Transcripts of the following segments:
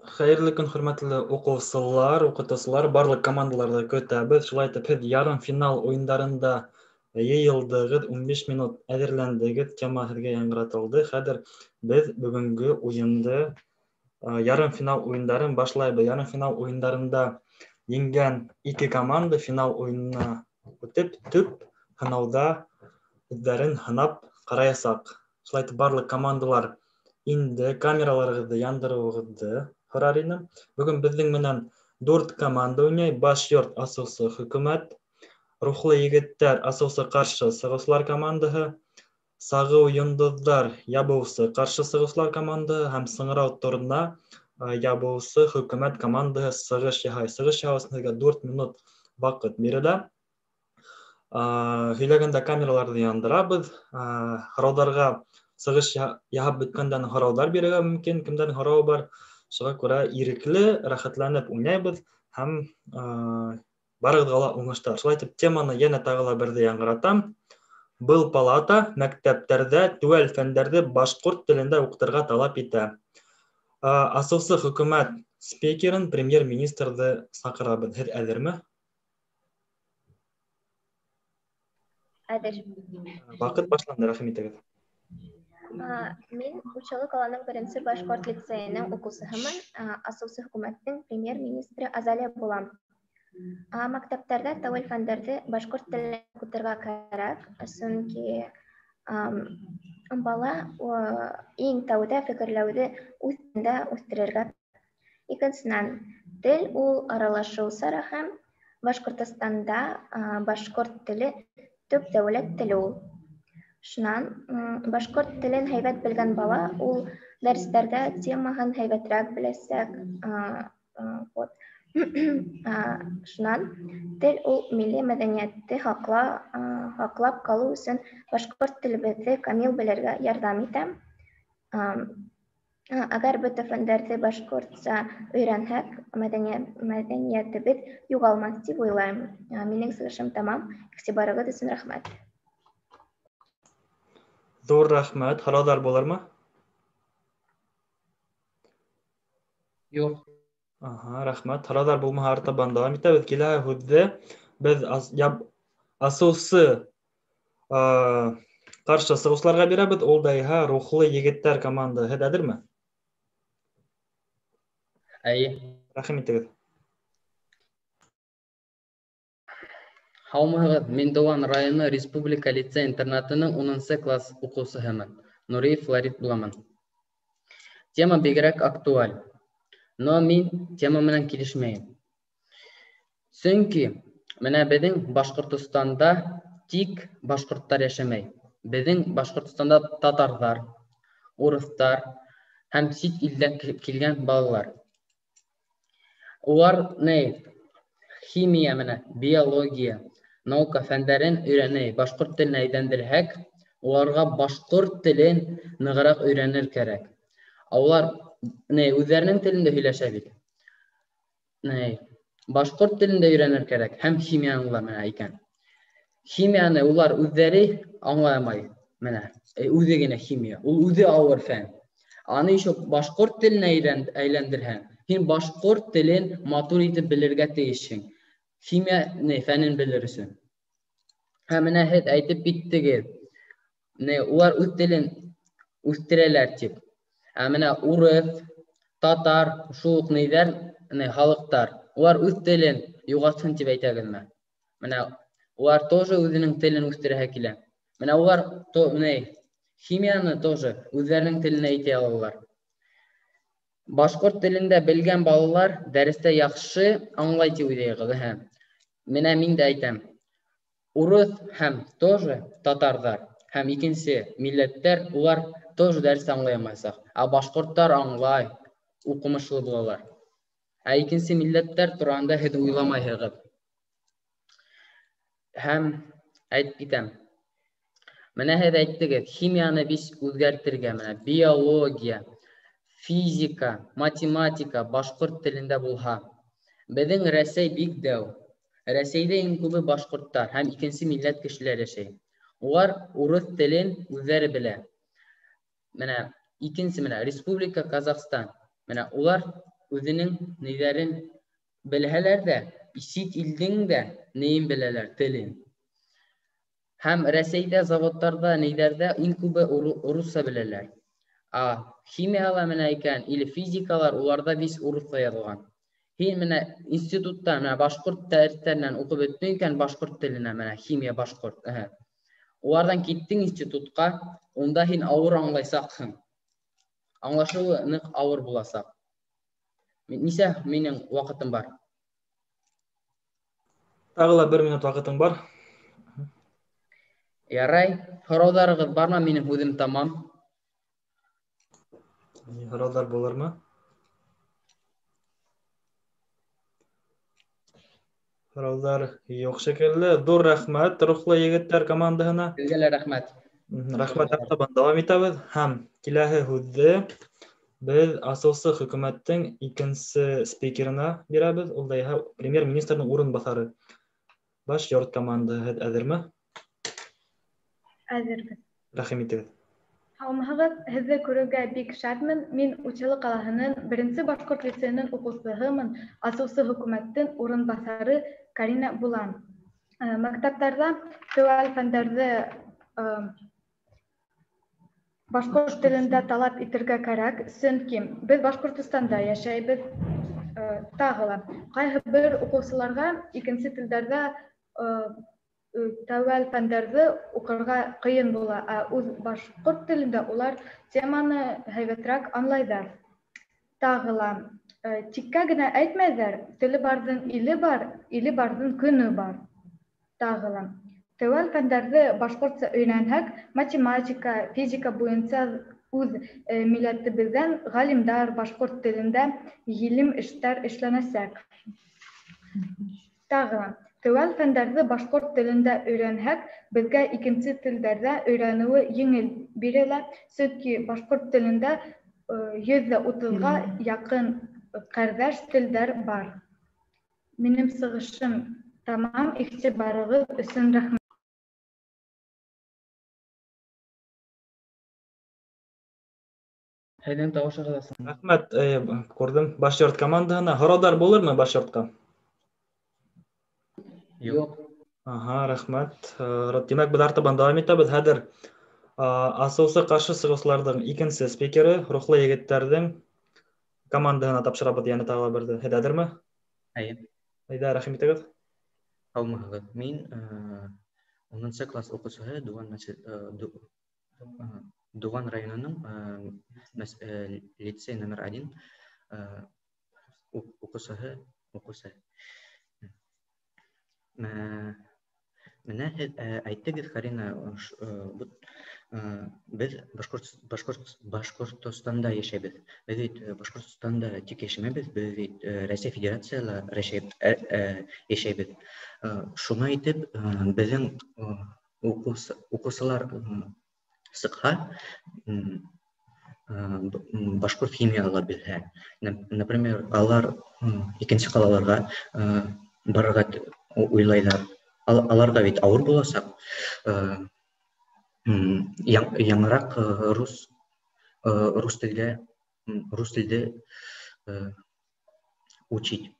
Hayırlı gün, hürmetli okutuvchilar, barlık komandalarda kötəbіз. Şulay etib, yarım final oyunlarında yayıldığız 15 minut әзерлендігіз тема sizge яңгыратылды. Хәзер biz бүгінгі oyunda yarım final oyunların başlayıbız. Yarım final oyunlarında yengen iki komanda final oyununa ötüp, tüp sınavda özlerin sınap qarayasaq. Şulay etib, barlık komandalar indi kameralarınızı yandırıvınızdı. Hararinim. Bugün bizden menen 4 komanda oynay. Başyurt Asılsı Hükümet, Ruhlu Yigitler Asılsı Karşı Sığışlar komandası, Sağı Yıldızlar Yabıvsı Karşı Sığışlar komandası hem Sыңырау turuna Yabıvsı Hükümet komandası sığış yahay. Sığış yahasınızga 4 minut vakit verildi. Hüylaganda kameralardı yandırabız. Haraudarga sığış yahap bitkenden haraudar berige mümkün. Kimden harau bar? Şoğa ko'ra irikli, rahatlanıp oynayбыз hem barıgız gala oňaşlar. Şolay etip temany yana tagala birde yaňyratam. Бұл палата мәктәптәрдә түгел фәндәрде башкорт телендә укытырга талап итә. Асылсы хөкүмәт спикерын, премьер-министрды сакырабыз. Һез әзерме? Әзер. Вакыт башланды, рәхмәт итегез. Мен Учалы каланың беренче башкорт лицейінің укучысымын. Асылсы хөкүмәттең премьер-министры Азалия булам. Мәктәптәрдә тәүәл фәндәрде башкорт телен укытырга кирәк, чөнки бала иң тәүдә фикерләүде үз телендә үстерергә. Икенчедән, тел ул аралашыу сара һәм Башкортстанда башкорт теле төп дәүләт теле ул. Шуннан башкорт телен һәйбәт белгән бала ул дәресләрдә темаһын һәйбәтрәк беләсәк. Шуннан тел ул милли мәдәниятте һаклап калу өчен башкорт телебезне камил белергә ярдәм итә. Әгәр бөтен фәннәрне башкортча өйрәнсәк, мәдәниятебез югалмас дип уйлыйм. Минең сөйләшем тәмам. Игътибарыгыз өчен рәхмәт. Зур рәхмәт. Харадар булырмы? Юк. Рәхмәт. Харадар булмаһа артабан дәвам итәбез. Киләһе һүзде без асылсы каршы сыгышларга бирәбез. Ул да иһә Рухлы Егетләр командасы. Һез әзерме? Әйе. Рәхмәт итегез. Һаумыгыз, мин Дыуан районы Республика лицей интернатының 10 класс укучысымын. Нуриев Флорид буламын. Тема бигрәк актуаль. Но мин тема менән килешмәйм. Чөнки менә безнең Башкортстанда тик башкорттар яшәмәй. Безнең Башкортстанда татарлар, урыслар һәм чит илдән килгән балалар. Улар химия менә, биология, наука фәннәрен өйрәнә, башкорт телен әйләндерһәк, уларга башкорт телен ныграк өйрәнер кирәк. Улар үзләренең телендә һөйләшә бит. Башкорт телендә өйрәнер кирәк һәм химияны менә икән. Химияны улар үзләре аңламай. Менә үзе генә химия. Ул үзе авыр фән. Аны ишә башкорт теленә әйләндерһәң, һин башкорт телен матур итеп белергә тиешсең. Химия фәнен белер өчен. Һәм менә һез әйтеп биттегез. Улар үз телен үстерәләр дип. Менә урыс, татар, шук халыктар. Улар үз телен югалтсын дип әйтәгезме? Менә улар тоже үзенең телен үстерәһә килә. Менә улар химияны тоже үзләренең теленә әйтә алалар. Башкорт телендә белгән балалар дәрестә яхшы аңлай дип уйлыйгыз. Менә мин дә әйтәм. Урыс һәм тоже татарлар һәм икенче милләттәр улар тоже дәрес аңлай алмаячак. Башкорттар аңлай, укымышлы булалар. Икенче милләттәр турында һез уйламайсыз. Һәм әйтеп китәм. Менә һез әйттегез, химияны биш үзгәртергә, менә биология, физика, математика башкорт телендә булһа. Безнең Рәсәй бик дәү. Рәсәйдә иң күбе башкорттар һәм икенче милләт кешеләр яшәй. Улар урыс телен үзләре белә. Менә икенче Республика Казахстан. Менә улар үзенең ниләрен белһәләр дә, чит илдең дә неyin беләләр, телен. Һәм Рәсәйдә, заводтарда, ниләрдә иң күбе урысча беләләр. Химиялар менә икән, или физикалар, уларда весь урысча язылган. Һин менә институтта менә башкорт дәресләреннән укып беттең икән башкорт теленә менә химия башкорт. Улардан киттең институтка, онда һин авыр аңлайсаксың. Аңлашыуы нык авыр буласак. Нисә минең вакытым бар? Тағы ла 1 минут вакытың бар. Ярай, һораударыгыз бармы? Минең һүзем тамам. Һораудар булырмы? Һораудар юк шикелле. Dur рәхмәт рухлы егетләр командаһына. Сезгә рәхмәт. Рәхмәт артабан дәвам итәбез һәм киләһе һүзне без асылсы хөкүмәттең икенче спикерына бирәбез. Ул да премьер-министрның урынбасары. Баш йорт командаһы әзерме? Әзербез. Рәхим итегез. Һаумыһығыҙ, һеҙҙе күрергә бик шатмын. Мин Учалы ҡалаһының 1-нче башҡорт лицейының уҡыусыһымын. Асыусы хөкүмәттең урынбаҫары Карина Булан. Мәктәптәрҙә теүәл фәндәрҙе башҡорт телендә талап итергә кәрәк, сөнки беҙ Башҡортостанда йәшәйбеҙ. Тағы ла ҡайһы бер уҡыусыларға икенсе телдәрҙә тәүәл фәндәрҙе уҡырға ҡыйын була, үҙ башҡорт телендә улар теманы һәйбәтерәк аңлайҙар. Тағы ла тиккә генә әйтмәйҙәр, теле барҙың иле бар, иле барҙың көнө бар. Тағы ла теүәл фәндәрҙе башҡортса өйрәнһәк, математика, физика буйынса үҙ милләтебеҙҙән ғалимдар башҡорт телендә ғилем эштәр эшләнәсәк. Тағы ла теүәл фәндәрҙе башҡорт телендә өйрәнһәк, беҙгә икенсе телдәрҙә өйрәнеүе еңел бирелә, сөнки башҡорт телендә 130-ға яҡын ҡәрҙәш телдәр бар. Минең сығышым тамам, иғтибарығыҙ өсөн рәхмәт. Һеҙҙең тауышығыҙ асын. Рәхмәт, күрдем. Баш йорт командаһына һораудар булырмы баш йортҡа? Юҡ. Рәхмәт. Тимәк, беҙ артабан дауам итәбеҙ. Хәҙер асыусы ҡаршы сығыусыларҙың икенсе спикеры, рухлы егеттәрҙең командаһына тапшырабыҙ йәнә тағы берҙе. Һеҙ әҙерме? Әйҙә, рәхим итегеҙ. Һаумыһығыҙ. Мин 10-нчы класс уҡыусыһы Дуған районының лицей номер 1 уҡыусыһы. Менә һеҙ әйттегеҙ, Карина, беҙ Башҡортостанда йәшәйбеҙ. Беҙ бит Башҡортостанда тик йәшәмәйбеҙ, беҙ бит Рәсәй Федерацияла йәшәйбеҙ. Шуны әйтеп, беҙҙең уҡыусылар сыҡһа, башҡорт химияла белһә, например, алар икенсе ҡалаларға барырға уйлайҙар. Аларға бит ауыр буласаҡ. Яңыраҡ рус телде учить.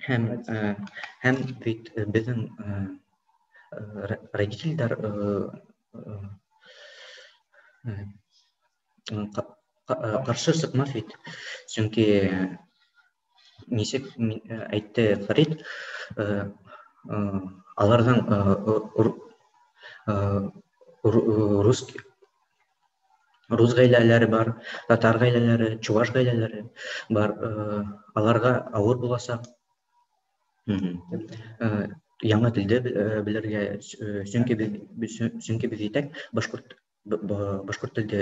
Һәм бит беҙҙең родителдәр ҡаршы сыҡмаҫ бит. Сөнки нисек әйтте Фарит, аларҙың рус ғаиләләре бар, татар ғаиләләре, чуваш ғаиләләре бар. Аларға ауыр буласаҡ яңы телде белергә, сөнки беҙ итәк башҡорт телде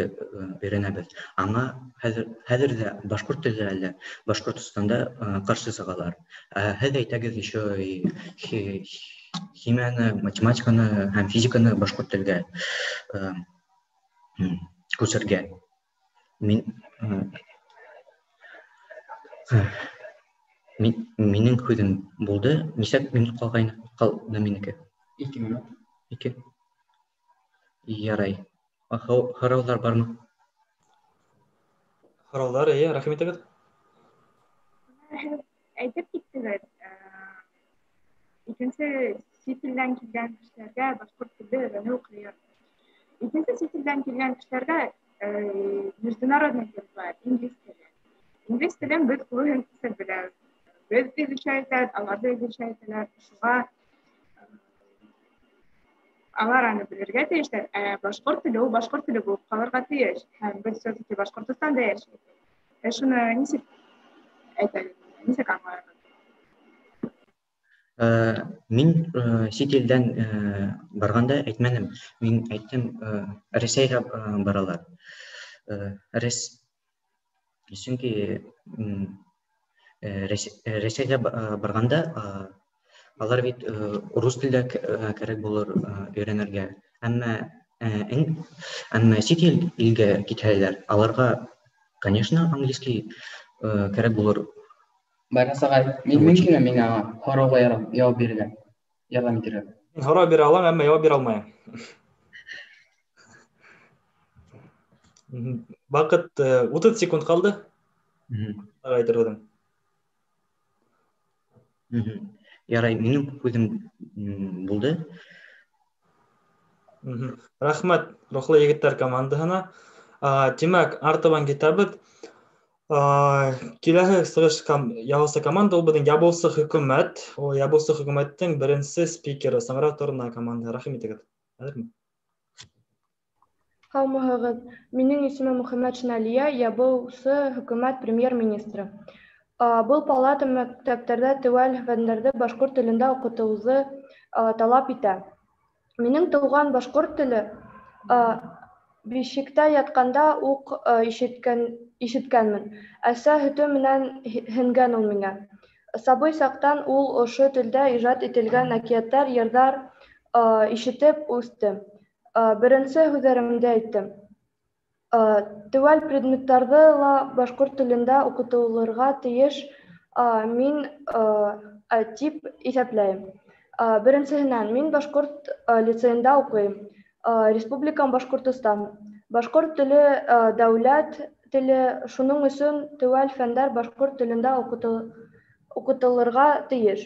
өйрәнәбеҙ. Аңа хәҙер ҙә башҡорт теле әле Башҡортостанда ҡаршы сығалар. Һеҙ әйтәгеҙ еще химияны, математиканы һәм физиканы башҡорт телгә күсергә. Минең һүҙем булды. Нисәк минут ҡалды минеке? 2 минут. 2. Ярай. Һорауҙар бармы? Һораулар, рәхмәт егет. Әйтеп киттегез. Икенче чит илдән килгән кешеләргә башкорт теле өйрәнү кыен. Икенче чит илдән килгән кешеләргә международный тел бар, инглиз теле. Инглиз телен без күбенесе беләбез. Без изучаетәр, алар да изучаетәләр. Шуңа алар аны белергә тиештәр. Башкорт теле ул башкорт теле булып калырга тиеш. Һәм без все-таки Башкортстанда яшәйбез. Шуны ничек әйтәләр? Ничек аңларга? Мин чит илдән барганда әйтмәдем. Мин әйттем, Рәсәйгә баралар. Чөнки Рәсәйгә барганда алар бит рус телендә кирәк булыр өйрәнергә. Әмма чит илгә китәләр. Аларга, конечно, английский кирәк булыр. Барасага мümkün миңа һорауга яуап бирергә. Ярдәм итәргә. Мин һорау бирә алам, әмма җавап бирә алмаям. Вакыт 30 секунд калды. Әйтер идем. Ярай, минем күзем булды. Рәхмәт рухлы егетләр командаһына. Димәк, артабан китәбез. Киләһе сыгыш ябылсы команда ул безнең ябылсы хөкүмәт. Ул ябылсы хөкүмәттең беренче спикеры Саңгырау торына команда. Рәхмәт егет. Әдерме? Һаумыһығыҙ. Минең исемем Мөхәммәд Шиналия, ябылсы хөкүмәт премьер-министры. Был палата мәктәптәрдә тәүәл фәндәрҙе башҡорт телендә уҡытыуҙы талап итә. Минең тыуған башҡорт теле бишектә ятҡанда уҡ ишеткәнмен. Әсә һөтө менән һеңгән ул миңә. Сабый саҡтан ул ошо телдә ижад ителгән әкиәттәр, йырҙар ишетеп үҫте. Беренсе һүҙҙәремдә әйттем. Тәүәл предметтарҙы ла башҡорт телендә уҡытылырға тейеш мин тип иҫәпләйем. Беренсеһенән, мин башҡорт лицейында уҡыйым. Республикам Башҡортостан. Башҡорт теле дәүләт теле, шуның өсөн тәүәл фәндәр башҡорт телендә уҡытылырға тейеш.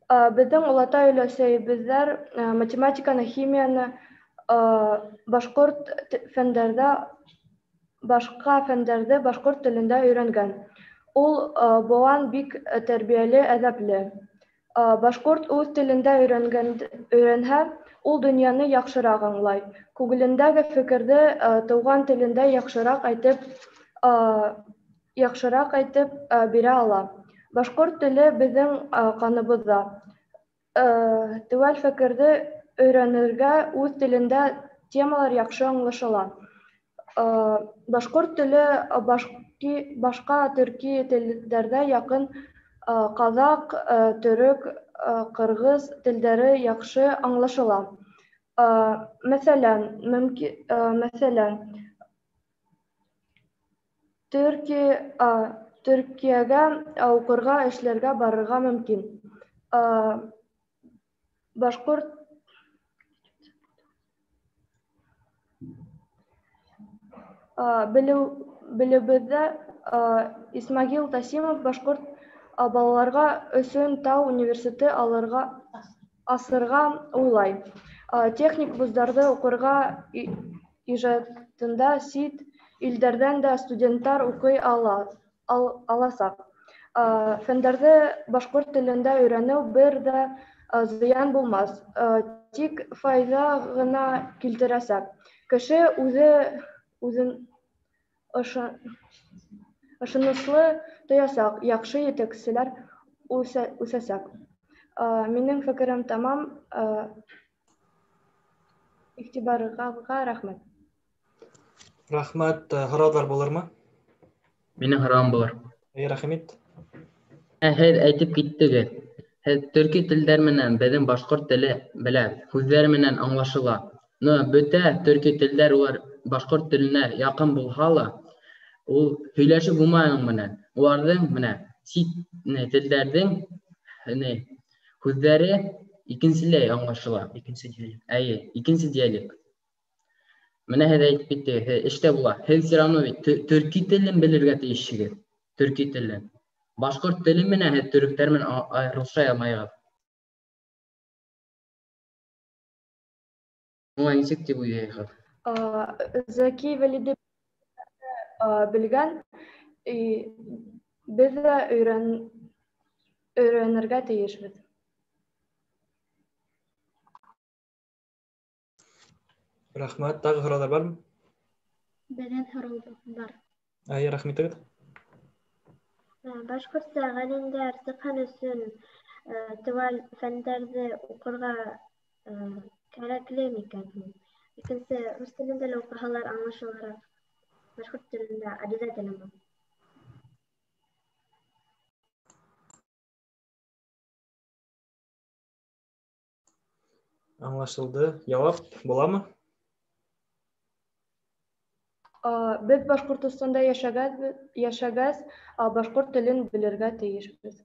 Беҙҙең олатай өләсәйебеҙҙәр математиканы, химияны башҡорт фәндәрҙә башҡа фәндәрҙе башҡорт телендә өйрәнгән. Ул быуан бик тәрбиәле, әҙәпле. Башҡорт үҙ телендә өйрәнһә, ул донъяны яҡшыраҡ аңлай. Күңелендәге фекерҙе тыуған телендә яҡшыраҡ әйтеп бирә ала. Башҡорт теле беҙҙең ҡаныбыҙҙа. Тәүәл фекерҙе өйрәнергә үҙ телендә темалар яҡшы аңлашыла. Башҡорт теле башҡа төрки телдәрҙә яҡын ҡаҙаҡ, төрөк, ҡырғыҙ телдәре яҡшы аңлашыла. Мәҫәлән, Төркиәгә уҡырға, эшләргә барырға мөмкин. Башҡорт белеүебеҙҙә Исмәғил Тасимов башҡорт балаларға өсөн Тау университеты асырға уйлай. Техник вуздарҙы уҡырға ижадында сит илдәрҙән дә студенттар уҡый аласаҡ. Фәндәрҙе башҡорт телендә өйрәнеү бер дә зыян булмаҫ, тик файҙа ғына килтерәсәк. Кеше үҙен ышаныслы тоясаҡ, яҡшы етәкселәр үсәсәк. Минең фекерем тамам. Иғтибарығыҙға рәхмәт. Рәхмәт. Һорауҙар булырмы? Минең һорауым булыр. Рәхмәт. Һеҙ әйтеп киттегеҙ. Һеҙ төрки телдәр менән беҙҙең башҡорт теле белә, һүҙҙәр менән аңлашыла. Но бөтә төрки телдәр улар башҡорт теленә яҡын булһа ла, ул һөйләшеп булмай уның менән. Уларҙың сит телдәрҙең һүҙҙәре икенселәй аңлашыла. Икенсе диалект. Менә һеҙ әйтеп киттегеҙ, эштә була. Һеҙ все равно төрки телен белергә тейешһегеҙ. Төрки телен. Башҡорт теле менән һеҙ төрөктәр менән айырылышай алмайһығыҙ. Уға нисек тип уйлайһығыҙ? Зәки Вәлиди белгән, беҙ ҙә өйрәнергә тейешбеҙ. Рәхмәт, тағы һорауҙар бармы? Беҙҙең һорау бар. Рәхмәт егет. Башҡортса ғалимдар сыҡһын өсөн теүәл фәндәрҙе уҡырға кәрәкле микән? Икенсе, рус телендә лә уҡыһалар аңлашылараҡ, башҡорт телендә обязательно. Аңлашылды. Яуап буламы? Беҙ Башҡортостанда йәшәгәс, башҡорт телен белергә тейешбеҙ.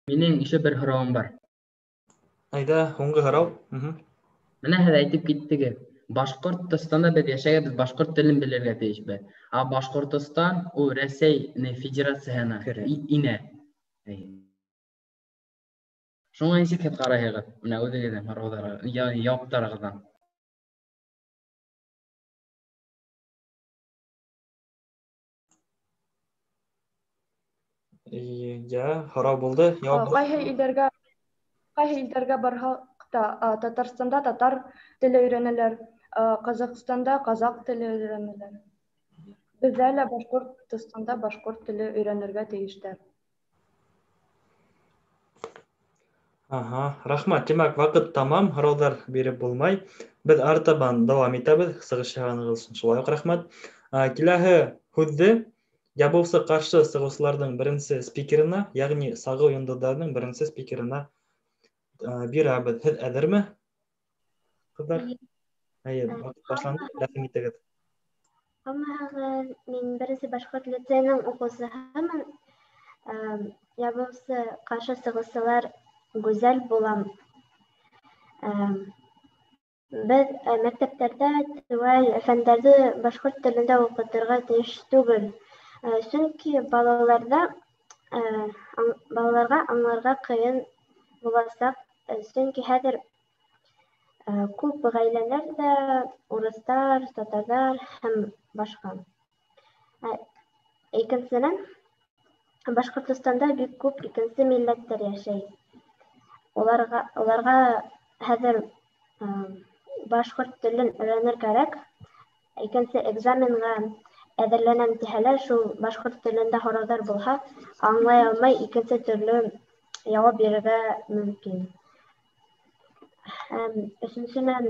Минең ише бер һорауым бар. Айда, һуңғы һорау. Менә һеҙ әйтеп киттегеҙ. Башҡортостанда беҙ йәшәгәбеҙ, башҡорт телен белергә тейешбеҙ. Башҡортостан ул Рәсәй Федерацияһына инә. Шуңа нисек һеҙ ҡарайһығыҙ? Менә үҙегеҙҙең һорауҙарға, яуаптарығыҙҙан. Һорау булды. Ҡайһы илдәргә барһаҡ та, Татарстанда татар теле өйрәнәләр, Ҡаҙағстанда ҡаҙаҡ теле өйрәнәләр. Беҙҙә лә Башҡортостанда башҡорт теле өйрәнергә тейештәр. Рәхмәт. Тимәк, ваҡыт тамам, һорауҙар биреп булмай. Беҙ артабан дауам итәбеҙ. Сығыш яһағанығыҙ өсөн шулай уҡ рәхмәт. Киләһе һүҙҙе ябыусы ҡаршы сығыусыларҙың беренсе спикерына, йәғни сағыу йондоҙҙарының беренсе спикерына бирәбеҙ. Һеҙ әҙерме? Ҡыҙҙар? Ваҡыт башланды. Рәхим итегеҙ. Һаумыһығыҙ, мин беренсе башҡорт лицейының уҡыусыһымын. Ябыусы ҡаршы сығыусылар гүзәл булам. Беҙ мәктәптәрҙә теүәл фәндәрҙе башҡорт телендә уҡытырға тейеш түгел. Сөнки балаларға аңларға ҡыйын буласаҡ. Сөнки хәҙер күп ғаиләләрҙә урыҫтар, татарҙар һәм башҡа. Икенсенән, Башҡортостанда бик күп икенсе милләттәр йәшәй. Уларға хәҙер башҡорт телен өйрәнер кәрәк. Икенсе экзаменға әҙерләнәм тиһәләр, шул башҡорт телендә һорауҙар булһа, аңлай алмай икенсе төрлө яуап бирергә мөмкин. Өсөнсөнән,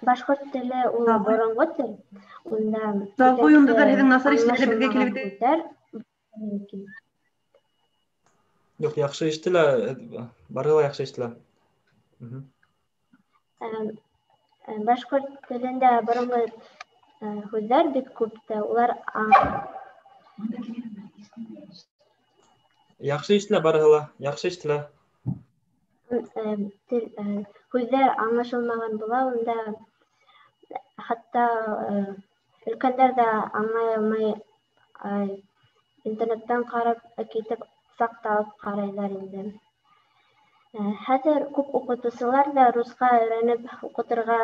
башҡорт теле ул боронғо тел. Унда аңлашылмаған һүҙҙәр мөмкин. Юҡ, яҡшы ишетелә. Барыһы ла яҡшы ишетелә. Башҡорт телендә боронғо һүҙҙәр бик күп тә, улар яҡшы ишетелә, барыһы ла яҡшы ишетелә. Һүҙҙәр аңлашылмаған була, унда хатта өлкәндәр ҙә аңлай алмай интернеттан ҡарап, китеп саҡта алып ҡарайҙар инде. Хәҙер күп уҡытыусылар ҙа русҡа өйрәнеп уҡытырға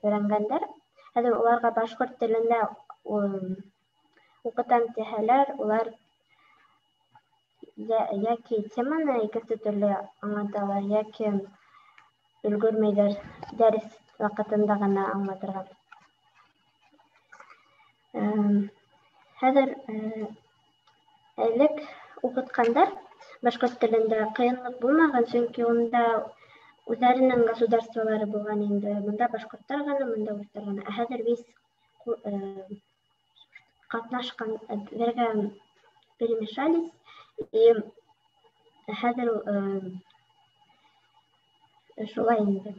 өйрәнгәндәр. Хәҙер уларға башҡорт телендә уҡытам тиһәләр, улар йәки теманы икенсе төрлө аңлаталар, йәки өлгөрмәйҙәр дәрес ваҡытында ғына аңлатырға. Хәҙер элек уҡытҡандар башҡорт телендә ҡыйынлыҡ булмаған, сөнки унда үҙҙәренең государстволары булған инде. Бында башҡорттар ғына, бында урыҫтар ғына. Ә хәҙер biz ҡатнашҡан, бергә перемешались, и хәҙер шулай инде.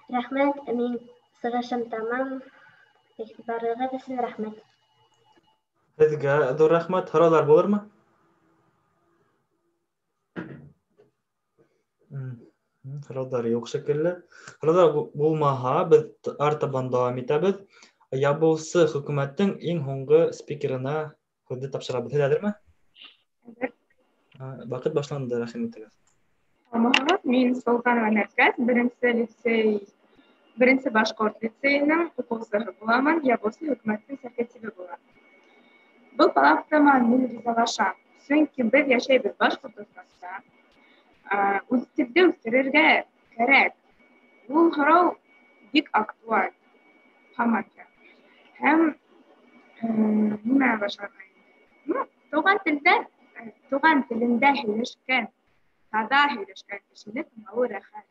Рәхмәт, мин сығышым тамам. Иғтибарығыҙ өсөн рәхмәт. Һеҙгә ҙур рәхмәт. Һорауҙар булырмы? Һораудар юк шикелле. Һораудар булмаһа, без артабан дәвам итәбез. Ябылсы хөкүмәттең иң һуңгы спикерына һүҙҙе тапшырабыҙ. Һеҙ әҙерме? Ваҡыт башланды, рәхим итегеҙ. Саламатһығыҙ, мин Солтанова Нәркәс, беренсе башҡорт лицейының уҡыусыһы буламын, Ябылсы хөкүмәттең сәкәтибе булам. Был палатама мин ризалашам, сөнки беҙ йәшәйбеҙ Башҡортостанда. Үҙ телде үҫтерергә кәрәк. Ул һорау бик актуаль һаман. Һәм нимә башларға инде? Туған телендә һөйләшкән, таҙа һөйләшкән кешене тыңлауы рәхәт.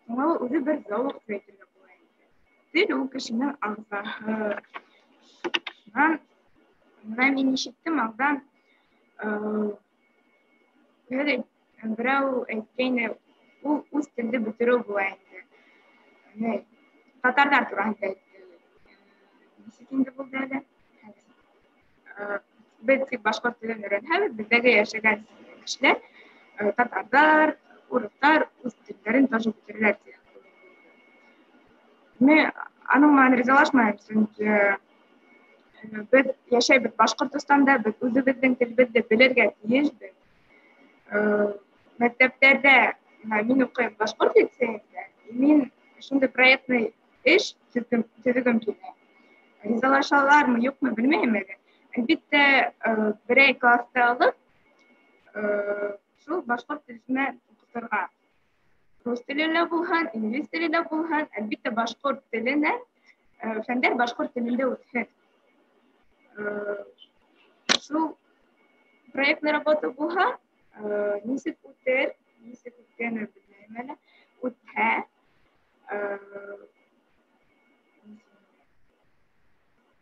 Тыңлауы үҙе бер зауыҡ әйтергә була инде. Тел ул кешенең ағзаһы. Шунан мин ишеттем алдан берәү әйткәйне, ул үҙ телде бөтөрөү була инде. Татарҙар тураһында әйтте. Нисек инде булды әле? Беҙ тик башҡорт телен өйрәнһәбеҙ, беҙҙәге йәшәгән кешеләр, татарҙар, урыҫтар үҙ телдәрен тажып бөтөрәләр тигән. Мин аның менән ризалашмайым, сөнки беҙ йәшәйбеҙ Башҡортостанда, беҙ үҙебеҙҙең телебеҙҙе белергә тейешбеҙ. Мәктәптәрҙә, мин уҡыйым башҡорт лицейында, мин шундай проектный эш төҙөгөм килә. Ризалашалармы, юҡмы, белмәйем әле. Әлбиттә, берәй класты алып, шул башҡорт телендә уҡытырға. Рус телендә булһын, инглиз телендә булһын, әлбиттә башҡорт теленә, фәндәр башҡорт телендә үтһен. Шул проектный работа булһа, нисек үтер, нисек үткәне белмәйем әле, үтһә,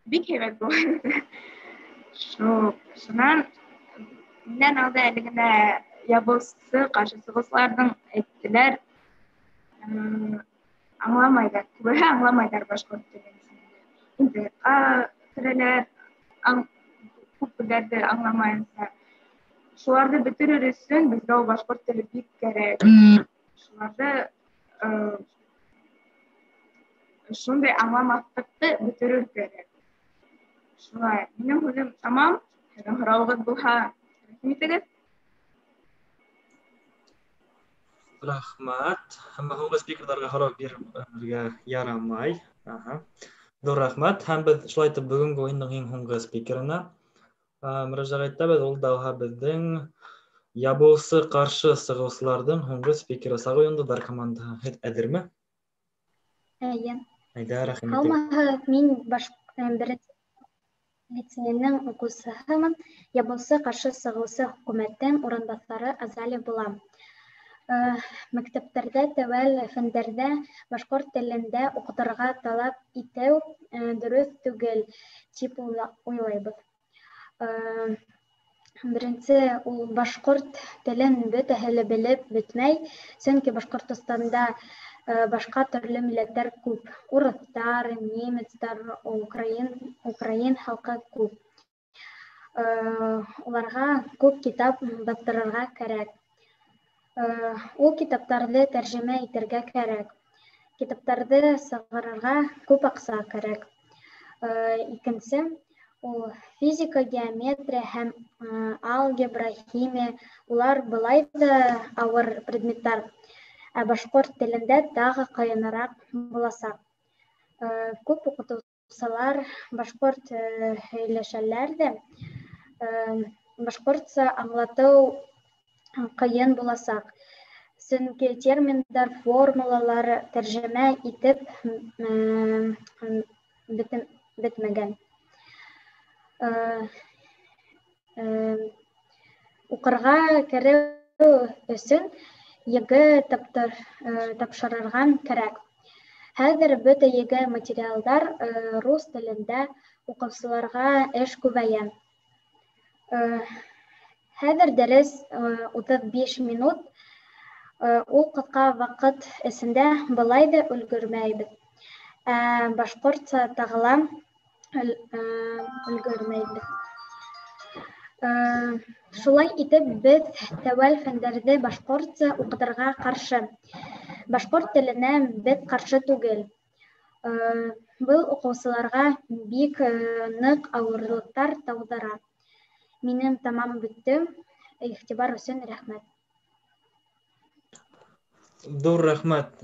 бик һәйбәт булыр. Шунан минән алда әле генә ябылсы ҡаршы сығыусыларҙың әйттеләр, аңламайҙар, күбеһе аңламайҙар башҡорт телен. Интернетҡа керәләр, күп һүҙҙәрҙе аңламайынса. Шуларҙы бөтөрөр өсөн беҙгә ул башҡорт теле бик кәрәк. Шуларҙы шундай аңламаҫлыҡты бөтөрөр кәрәк. Шулай, минең һүҙем тамам. Һеҙҙең һорауығыҙ булһа, рәхим итегеҙ. Рәхмәт. Һәм һуңғы спикерҙарға һорау бирергә ярамай. Ҙур рәхмәт. Һәм беҙ шулай итеп бөгөнгө уйындың иң һуңғы спикерына мөрәжәғәт итәбеҙ. Ул да беҙҙең ябылсы ҡаршы сығыусыларҙың һуңғы спикеры Сағый йондоҙҙар командаһы. Һеҙ әҙерме? Әйе. Әйҙә, рәхим итегеҙ. Һаумыһығыҙ, мин беренсе лицейның уҡыусыһымын. Ябылсы ҡаршы сығыусы хөкүмәттең урынбаҫары Азалия булам. Мәктәптәрҙә, тәүәл фәндәрҙә башҡорт телендә уҡытырға талап итеү дөрөҫ түгел тип уйлайбыҙ. Беренсе, ул башҡорт телен бөтәһе лә белеп бөтмәй, сөнки Башҡортостанда башҡа төрлө милләттәр күп. Урыҫтар, немецтар, украин халҡы күп. Уларға күп китап баҫтырырға кәрәк. Ул китаптарҙы тәржемә итергә кәрәк. Китаптарҙы сығарырға күп аҡса кәрәк. Икенсе, ул физика, геометрия һәм алгебра, химия, улар былай да ауыр предметтар. Ә башҡорт телендә тағы ҡыйыныраҡ буласаҡ. Күп уҡытыусылар башҡорт һөйләшәләр ҙә, башҡортса аңлатыу ҡыйын буласаҡ. Сөнки терминдар, формулалар тәржемә итеп бөтмәгән. Уҡырға кәреү өсөн еге тапшырырға кәрәк. Хәҙер бөтә еге материалдар рус телендә уҡыусыларға эш күбәйә. Хәҙер дәрес 35 минут. Ул ҡыҫҡа ваҡыт эсендә былай да өлгөрмәйбеҙ. Башҡортса тағыла өлгөрмәйбеҙ. Шулай итеп, без тәүәл фәндәрҙе башҡортса уҡытырға ҡаршы. Башҡорт теленә беҙ ҡаршы түгел. Был уҡыусыларға бик ныҡ ауырлыҡтар тыуҙыра. Минең тамам бөттө. Иғтибар өсөн рәхмәт. Ҙур рәхмәт,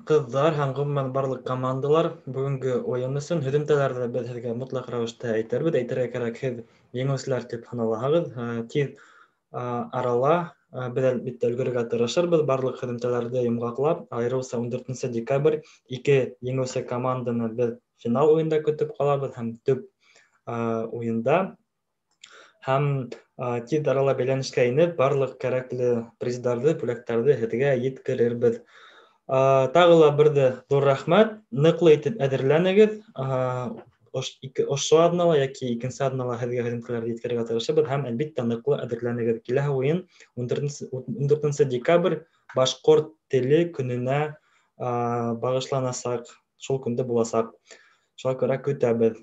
ҡыҙҙар һәм ғөмүмән барлыҡ командалар бөгөнгө ойын өсөн. Һөҙөмтәләрҙе беҙ һеҙгә мотлаҡ рәүештә әйтәрбеҙ. Әйтергә кәрәк, һеҙ еңеүселәр тип һаналаһығыҙ. Тиҙ арала беҙ әлбиттә өлгөрөргә тырышырбыҙ, барлыҡ һөҙөмтәләрҙе йомғаҡлап, айырыуса 14 декабрь 2 еңеүсе команданы беҙ финал уйында көтөп ҡалабыҙ һәм төп уйында. Һәм тиҙ арала бәйләнешкә инеп, барлыҡ кәрәкле приздарҙы, бүләктәрҙе һеҙгә еткерербеҙ. Тағы ла берҙе ҙур рәхмәт. Ныҡлы итеп әҙерләнегеҙ. Ошо аҙнала йәки икенсе аҙнала һеҙгә һөҙөмтәләрҙе еткерергә тырышабыҙ һәм әлбиттә ныҡлы әҙерләнегеҙ. Киләһе уйын 14 декабрь башҡорт теле көнөнә бағышланасаҡ. Шул көндә буласаҡ. Шуға күрә көтәбеҙ.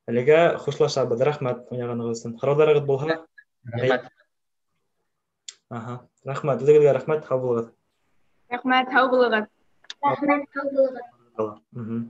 Әлегә хушлашабыҙ. Рәхмәт уйнағанығыҙ өсөн. Һорауҙарығыҙ булһа? Рәхмәт. Рәхмәт. Үҙегеҙгә рәхмәт. Һау булығыҙ. Рәхмәт, һау булығыҙ. Рәхмәт, һау булығыҙ. Мгм.